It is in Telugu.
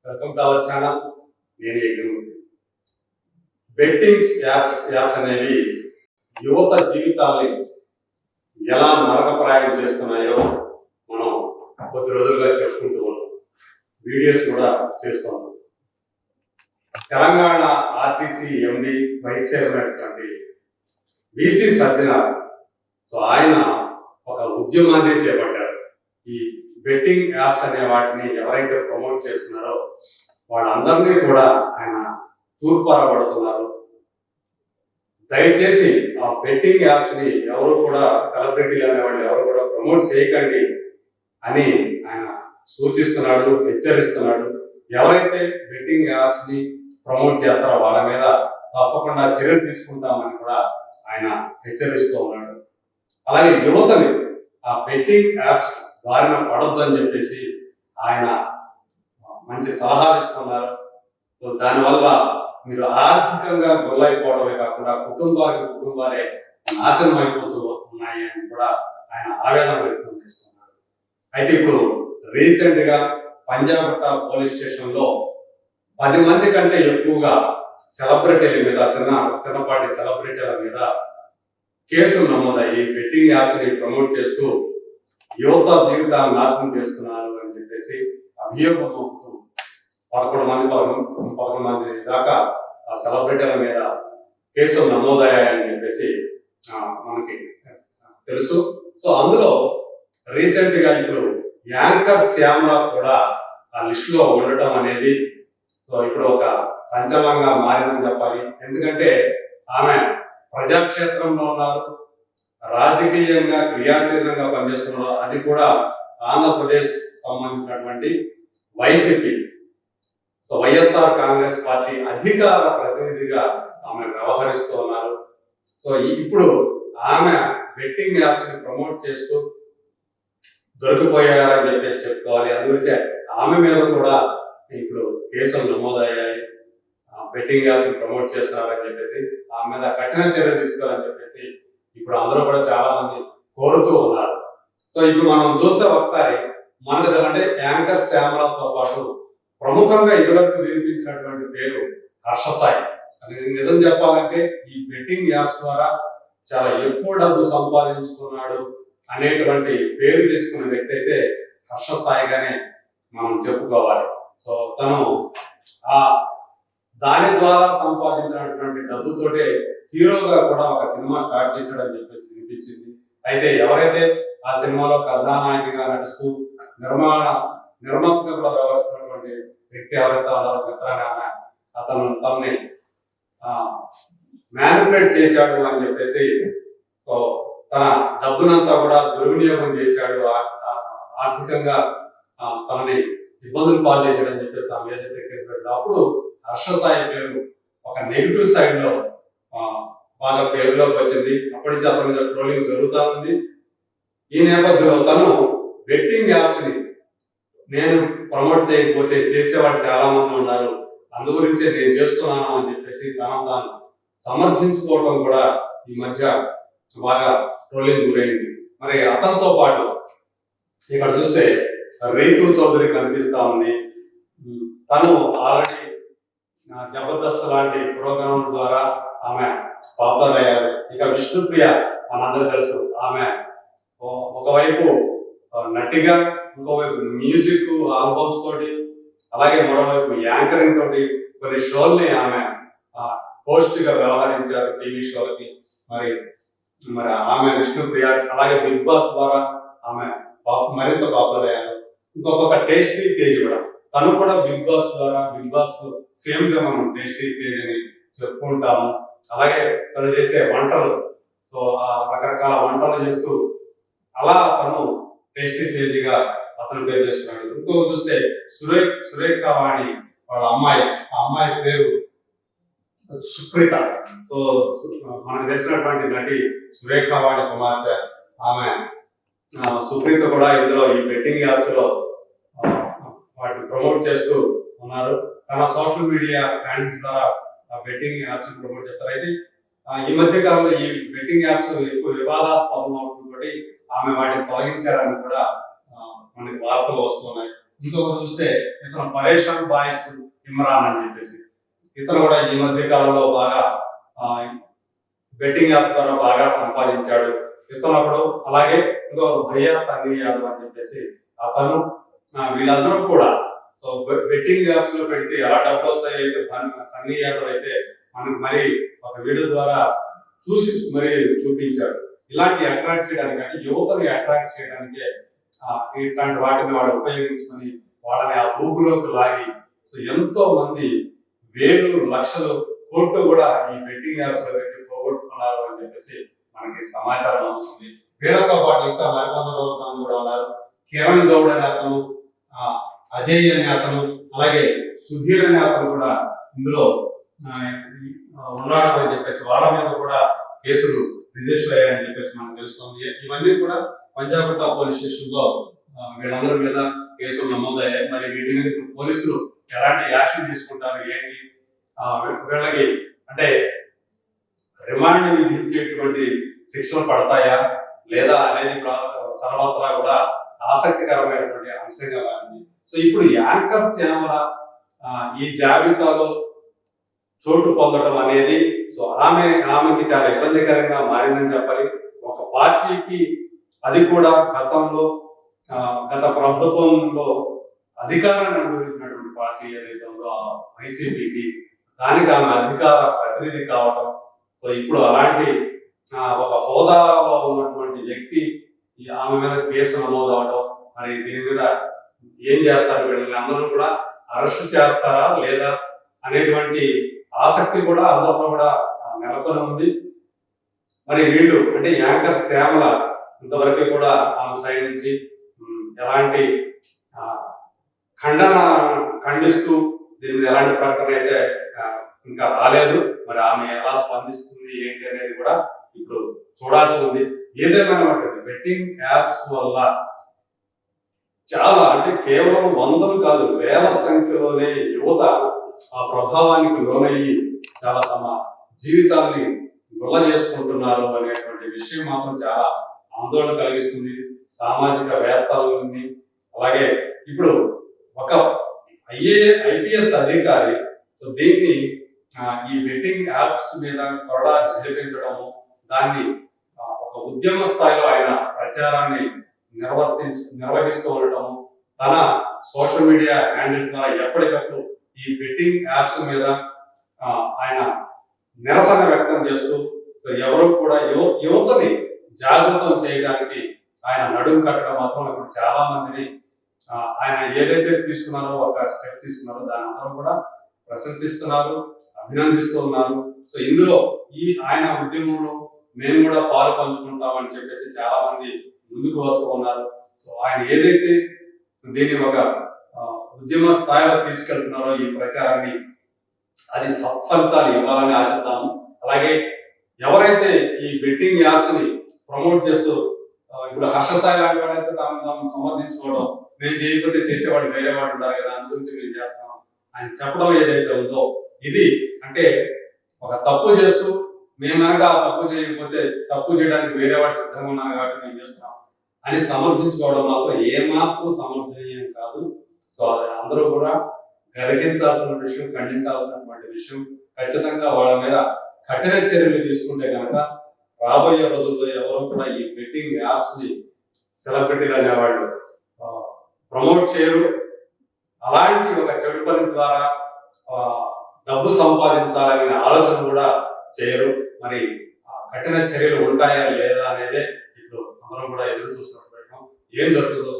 Welcome to our channel. నేను యజ్ఞమూర్తి. బెట్టింగ్స్ యాప్స్ అనేవి యువత జీవితాల్ని ఎలా నరకప్రాయం చేస్తున్నాయో మనం కొద్ది రోజులుగా చెప్పుకుంటూ ఉన్నాం, వీడియోస్ కూడా చేస్తూ ఉన్నాం. Telangana RTC MD vice chairman VC Sajjanar, so ఆయన ఒక ఉద్యమాన్ని చేపట్టారు. ఈ బెట్టింగ్ యాప్స్ అనే వాటిని ఎవరైతే ప్రమోట్ చేస్తున్నారో వాళ్ళందరినీ కూడా ఆయన తూర్పారబడుతున్నారు. దయచేసి ఆ బెట్టింగ్ యాప్స్ ని ఎవరు కూడా, సెలబ్రిటీలు అనేవాళ్ళు ఎవరు కూడా ప్రమోట్ చేయకండి అని ఆయన సూచిస్తున్నాడు, హెచ్చరిస్తున్నాడు. ఎవరైతే బెట్టింగ్ యాప్స్ ని ప్రమోట్ చేస్తారో వాళ్ళ మీద తప్పకుండా చర్యలు తీసుకుంటామని కూడా ఆయన హెచ్చరిస్తూ ఉన్నాడు. అలాగే యువతని ఆ బెట్టింగ్ యాప్స్ బారిన పడొద్దు అని చెప్పేసి ఆయన మంచి సలహాలు ఇస్తున్నారు. దానివల్ల మీరు ఆర్థికంగా గొల్లైపోవడమే కాకుండా కుటుంబాలే నాశనం అయిపోతూ ఉన్నాయి అని కూడా ఆయన ఆవేదన వ్యక్తం చేస్తున్నారు. అయితే ఇప్పుడు రీసెంట్ గా పంజాగుట్ట పోలీస్ స్టేషన్ లో 10 మంది కంటే ఎక్కువగా సెలబ్రిటీల మీద, చిన్నపాటి సెలబ్రిటీల మీద కేసులు నమోదయ్యి బెట్టింగ్ యాప్స్ ని ప్రమోట్ చేస్తూ యువత జీవితాలను నాశనం చేస్తున్నారు అని చెప్పేసి అభియోగం మోపుతూ 11 మంది దాకా సెలబ్రిటీల మీద కేసులు నమోదయ్యాయని చెప్పేసి మనకి తెలుసు. సో అందులో రీసెంట్ గా ఇప్పుడు యాంకర్ శ్యామల కూడా ఆ లిస్ట్ లో ఉండటం అనేది సో ఇప్పుడు ఒక సంచలనంగా మారిందని చెప్పాలి. ఎందుకంటే ఆమె ప్రజాక్షేత్రంలో ఉన్నారు, రాజకీయంగా క్రియాశీలంగా పనిచేస్తున్నారు. అది కూడా ఆంధ్రప్రదేశ్ సంబంధించినటువంటి YCP, so YSR Congress party అధికార ప్రతినిధిగా ఆమె వ్యవహరిస్తూ ఉన్నారు. సో ఇప్పుడు ఆమె బెట్టింగ్ యాప్స్ ని ప్రమోట్ చేస్తూ దొరికిపోయారని చెప్పేసి చెప్పుకోవాలి. అందుగురించే ఆమె మీద కూడా ఇప్పుడు కేసులు నమోదయ్యాయి. బెట్టింగ్ యాప్స్ ని ప్రమోట్ చేస్తున్నారని చెప్పేసి ఆమె మీద కఠిన చర్యలు తీసుకోవాలని చెప్పేసి ఇప్పుడు అందరూ కూడా చాలా మంది కోరుతూ ఉన్నారు. సో ఇప్పుడు మనం చూస్తే ఒకసారి మన దగ్గర అంటే యాంకర్ శ్యామలతో పాటు ప్రముఖంగా ఇదివరకు వినిపించినటువంటి పేరు హర్ష సాయి. అది నిజం చెప్పాలంటే ఈ బెట్టింగ్ యాప్స్ ద్వారా చాలా ఎక్కువ డబ్బు సంపాదించుకున్నాడు అనేటువంటి పేరు తెచ్చుకున్న వ్యక్తి అయితే హర్ష సాయిగానే మనం చెప్పుకోవాలి. సో తను ఆ దాని ద్వారా సంపాదించినటువంటి డబ్బుతోటే హీరోగా కూడా ఒక సినిమా స్టార్ట్ చేశాడని చెప్పేసి వినిపించింది. అయితే ఎవరైతే ఆ సినిమాలో కథానాయకిగా నడుస్తూ నిర్మాతగా కూడా వ్యవహరిస్తున్నటువంటి వ్యక్తి ఎవరైతే ఉన్నారో మిత్రాన్ని అతను తనని మ్యానిపులేట్ చేశాడు అని చెప్పేసి, సో తన డబ్బునంతా కూడా దుర్వినియోగం చేశాడు, ఆర్థికంగా తనని ఇబ్బందులు పాలు చేశాడని చెప్పేసి ఆమె ఏదైతే కేసు పెట్టాడు, అప్పుడు హర్ష సాయి పేరు ఒక నెగిటివ్ సైడ్ లో బాగా పేరులోకి వచ్చింది. అప్పటి నుంచి అతని మీద ట్రోలింగ్ జరుగుతూ ఉంది. ఈ నేపథ్యంలో తను బెట్టింగ్ యాప్స్ ని నేను ప్రమోట్ చేయకపోతే చేసేవాడు చాలా మంది ఉన్నారు, అందు గురించే నేను చేస్తున్నాను అని చెప్పేసి తాను సమర్థించుకోవడం కూడా ఈ మధ్య బాగా ట్రోలింగ్ గురైంది. మరి అతనితో పాటు ఇక్కడ చూస్తే రీతు చౌదరి కనిపిస్తా ఉంది. తను ఆల్రెడీ జబర్దస్త్ లాంటి ప్రోగ్రాం ద్వారా ఆమె పాపులర్ అయ్యారు. ఇక విష్ణుప్రియ మనందరూ తెలుసు, ఆమె ఒకవైపు నటిగా, ఇంకోవైపు మ్యూజిక్ ఆల్బమ్స్ తోటి, అలాగే మరోవైపు యాంకరింగ్ తోటి కొన్ని షోల్ని ఆమె హోస్ట్ గా వ్యవహరించారు టీవీ షోలకి. మరి ఆమె విష్ణుప్రియ అలాగే బిగ్ బాస్ ద్వారా ఆమె మరింత పాపులర్ అయ్యారు. ఇంకొక టేస్టీ తేజ్ కూడా, తను కూడా బిగ్ బాస్ ద్వారా, బిగ్ బాస్ ఫేమ్ గా మనం టేస్టీ తేజ్ అని చెప్పుకుంటాము. అలాగే తను చేసే వంటలు, సో రకరకాల వంటలు చేస్తూ అలా తను టేస్టీ తేజ్గా అతను పేరు చేస్తున్నాడు. ఇంకో చూస్తే సురేఖ వాణి వాళ్ళ అమ్మాయి, ఆ అమ్మాయి పేరు సుప్రీత. సో మనకు తెలిసినటువంటి నటి సురేఖ వాణి కుమార్తె ఆమె సుప్రీత కూడా ఇందులో ఈ బెట్టింగ్ యాప్స్ లో వాటిని ప్రమోట్ చేస్తూ ఉన్నారు. తన సోషల్ మీడియా హ్యాండిల్స్ ద్వారా బెట్టింగ్ యాప్స్ ప్రమోట్ చేస్తారు. అయితే ఈ మధ్య కాలంలో ఈ బెట్టింగ్ యాప్స్ ఎక్కువ వివాదాస్పదం అవడంతో ఆమె వాటిని తొలగించారని కూడా మనకి వార్తలు వస్తున్నాయి. ఇంకొకరు చూస్తే ఇతను పరేషాన్ బాయ్స్ ఇమ్రాన్ అని చెప్పేసి ఇతను కూడా ఈ మధ్య కాలంలో బాగా బెట్టింగ్ యాప్ ద్వారా బాగా సంపాదించాడు ఇతను అప్పుడు. అలాగే ఇంకో భయ్యా సన్నీ యాదవ్ అని చెప్పేసి అతను, వీళ్ళందరూ కూడా సో బెట్టింగ్ యాప్స్ లో పెడితే ఎలా డబ్బులు వస్తాయి అయితే సన్నీ యాదవ్ అయితే మనకు మరి ఒక వీడియో ద్వారా చూసి మరి చూపించాడు. ఇలాంటి అట్రాక్ట్ చేయడానికి అంటే యువతని అట్రాక్ట్ చేయడానికే ఇట్లాంటి వాటిని వాడు ఉపయోగించుకొని వాళ్ళని ఆ ఊపులోకి లాగి సో ఎంతో మంది వేలు లక్షలు కోట్లు కూడా ఈ బెట్టింగ్ యాప్స్ లో పెట్టి పోగొట్టుకున్నారు అని చెప్పేసి మనకి సమాచారం అవుతుంది. వీళ్ళతో పాటు ఇంకా మరికొందరు కూడా ఉన్నారు. కిరణ్ గౌడ్ అనే అతను, అజయ్ అనే అతను, అలాగే సుధీర్ అనే అతను కూడా ఇందులో ఉన్నాడు అని చెప్పేసి వాళ్ళ మీద కూడా కేసులు రిజిస్టర్ అయ్యాయని చెప్పేసి మనకు తెలుస్తుంది. ఇవన్నీ కూడా పంజాగుట్ట పోలీస్ స్టేషన్ లో వీళ్ళందరి మీద కేసులు నమోదయ్యాయి. మరి వీటి మీద పోలీసులు ఎలాంటి యాక్షన్ తీసుకుంటారు ఏంటి, వీళ్ళకి అంటే రిమాండ్ విధించేటువంటి శిక్షలు పడతాయా లేదా అనేది సర్వత్రా కూడా ఆసక్తికరమైనటువంటి అంశంగా మారింది. సో ఇప్పుడు యాంకర్ శ్యామల ఈ జాబితాలో చోటు పొందడం అనేది సో ఆమెకి చాలా ఇబ్బందికరంగా మారిందని చెప్పాలి. ఒక పార్టీకి, అది కూడా గత ప్రభుత్వంలో అధికారాన్ని అనుభవించినటువంటి పార్టీ ఏదైతే ఉందో వైసీపీకి, దానికి ఆమె అధికార ప్రతినిధి కావడం. సో ఇప్పుడు అలాంటి ఒక హోదాలో ఉన్నటువంటి వ్యక్తి ఆమె మీద కేసు నమోదు అవడం, మరి దీని మీద ఏం చేస్తారు, వీళ్ళని అందరూ కూడా అరెస్ట్ చేస్తారా లేదా అనేటువంటి ఆసక్తి కూడా అందరిలో కూడా నెలకొని ఉంది. మరి వీళ్ళు అంటే యాంకర్ శ్యామల ఇంతవరకు కూడా ఆమె సైడ్ నుంచి ఎలాంటి ఖండిస్తూ దీని మీద ఎలాంటి ప్రకటన అయితే ఇంకా రాలేదు. మరి ఆమె ఎలా స్పందిస్తుంది ఏంటి అనేది కూడా ఇప్పుడు చూడాల్సి ఉంది. ఏదేమైనా బెట్టింగ్ యాప్స్ వల్ల చాలా అంటే కేవలం వందలు కాదు వేల సంఖ్యలోనే యువత ఆ ప్రభావానికి లోనయ్యి చాలా తమ జీవితాన్ని గుల్ల చేసుకుంటున్నారు అనేటువంటి విషయం మాత్రం చాలా ఆందోళన కలిగిస్తుంది సామాజిక వేత్తలని. అలాగే ఇప్పుడు ఒక ఐపీఎస్ అధికారి సో దీన్ని ఈ బెట్టింగ్ యాప్స్ మీద కొరడా జరిపించడము, దాన్ని ఒక ఉద్యమ స్థాయిలో ఆయన ప్రచారాన్ని నిర్వహిస్తూ ఉండటము, తన సోషల్ మీడియా హ్యాండిల్స్ ద్వారా ఎప్పటికప్పుడు ఈ బెట్టింగ్ యాప్స్ మీద ఆయన నిరసన వ్యక్తం చేస్తూ సో ఎవరు కూడా యువతని జాగృతం చేయడానికి ఆయన నడుము కట్టడం మాత్రం ఇప్పుడు చాలా మందిని ఆయన ఏదైతే తీసుకున్నారో ఒక స్టెప్ తీసుకున్నారో దాని అందరూ కూడా ప్రశంసిస్తున్నారు, అభినందిస్తూ ఉన్నారు. సో ఇందులో ఆయన ఉద్యమంలో మేము కూడా పాలు పంచుకుంటామని చెప్పేసి చాలా మంది ముందుకు వస్తూ ఉన్నారు. సో ఆయన ఏదైతే దీన్ని ఒక ఉద్యమ స్థాయిలో తీసుకెళ్తున్నారో ఈ ప్రచారాన్ని, అది సత్ఫలితాలు ఇవ్వాలని ఆశిద్దాము. అలాగే ఎవరైతే ఈ బెట్టింగ్ యాప్స్ ని ప్రమోట్ చేస్తూ ఇప్పుడు హర్షసాయి లాంటి వాళ్ళైతే తాము సమర్థించుకోవడం, మేము చేయకపోతే చేసేవాడు వేరే వాడు ఉంటారు కదా, దాని గురించి మేము చేస్తాం అని చెప్పడం ఏదైతే ఉందో, ఇది అంటే ఒక తప్పు చేస్తూ మేము కనుక తప్పు చేయకపోతే తప్పు చేయడానికి వేరే వాడు సిద్ధంగా ఉన్నారు కాబట్టి మేము చేస్తున్నాం అని సమర్థించుకోవడం మాత్రం ఏమాత్రం సమర్థనీయం కాదు. సో అది అందరూ కూడా గ్రహించాల్సిన విషయం, ఖండించాల్సినటువంటి విషయం. ఖచ్చితంగా వాళ్ళ మీద కఠిన చర్యలు తీసుకుంటే కనుక రాబోయే రోజుల్లో ఎవరు కూడా ఈ బెట్టింగ్ యాప్స్ ని సెలబ్రిటీలు అనేవాళ్ళు ప్రమోట్ చేయరు. అలాంటి ఒక చెడు పని ద్వారా డబ్బు సంపాదించాలనే ఆలోచన కూడా చేయరు. మరి కఠిన చర్యలు ఉంటాయా లేదా అనేదే ఇప్పుడు అందరం కూడా ఎదురు చూస్తున్నట్టు ఏం జరుగుతుందో